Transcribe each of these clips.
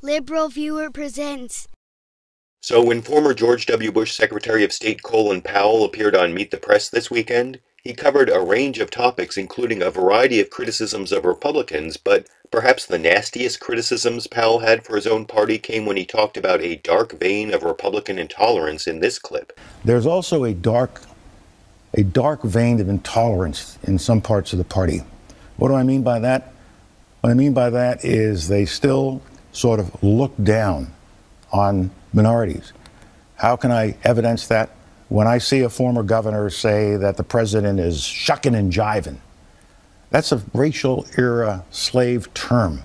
Liberal Viewer presents. So when former George W. Bush Secretary of State Colin Powell appeared on Meet the Press this weekend, he covered a range of topics including a variety of criticisms of Republicans, but perhaps the nastiest criticisms Powell had for his own party came when he talked about a dark vein of Republican intolerance in this clip. There's also a dark vein of intolerance in some parts of the party. What do I mean by that? What I mean by that is they still sort of look down on minorities. How can I evidence that? When I see a former governor say that the president is shucking and jiving, that's a racial era slave term.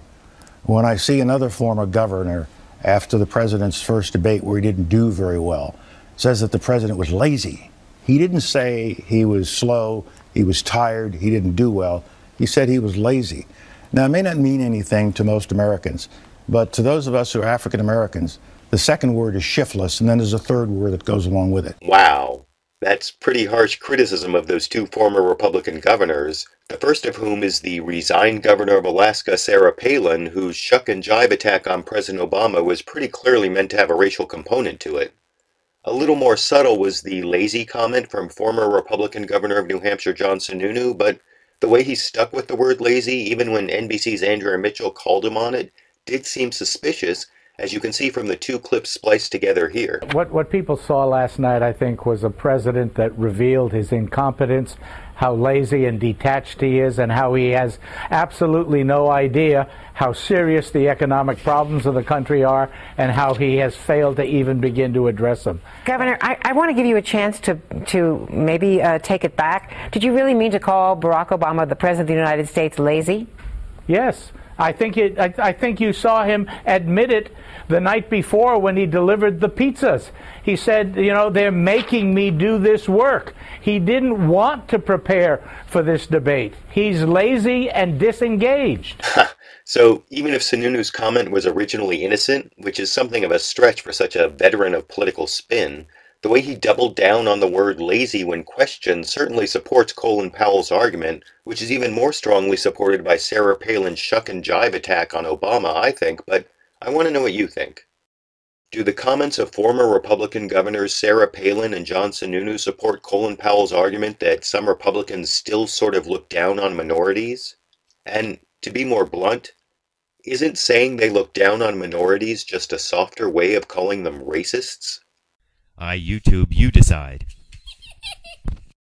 When I see another former governor after the president's first debate where he didn't do very well, says that the president was lazy. He didn't say he was slow, he was tired, he didn't do well. He said he was lazy. Now, it may not mean anything to most Americans, but to those of us who are African Americans, the second word is shiftless, and then there's a third word that goes along with it. Wow, that's pretty harsh criticism of those two former Republican governors, the first of whom is the resigned governor of Alaska, Sarah Palin, whose shuck and jive attack on President Obama was pretty clearly meant to have a racial component to it. A little more subtle was the lazy comment from former Republican governor of New Hampshire, John Sununu, but the way he stuck with the word lazy, even when NBC's Andrea Mitchell called him on it, did seem suspicious, as you can see from the two clips spliced together here. What people saw last night, I think, was a president that revealed his incompetence, how lazy and detached he is, and how he has absolutely no idea how serious the economic problems of the country are, and how he has failed to even begin to address them. Governor, I want to give you a chance to maybe take it back. Did you really mean to call Barack Obama, the President of the United States, lazy? Yes. I think you saw him admit it the night before when he delivered the pizzas. He said, you know, they're making me do this work. He didn't want to prepare for this debate. He's lazy and disengaged. So even if Sununu's comment was originally innocent, which is something of a stretch for such a veteran of political spin, the way he doubled down on the word lazy when questioned certainly supports Colin Powell's argument, which is even more strongly supported by Sarah Palin's shuck and jive attack on Obama, I think, but I want to know what you think. Do the comments of former Republican governors Sarah Palin and John Sununu support Colin Powell's argument that some Republicans still sort of look down on minorities? And to be more blunt, isn't saying they look down on minorities just a softer way of calling them racists? YouTube, you decide.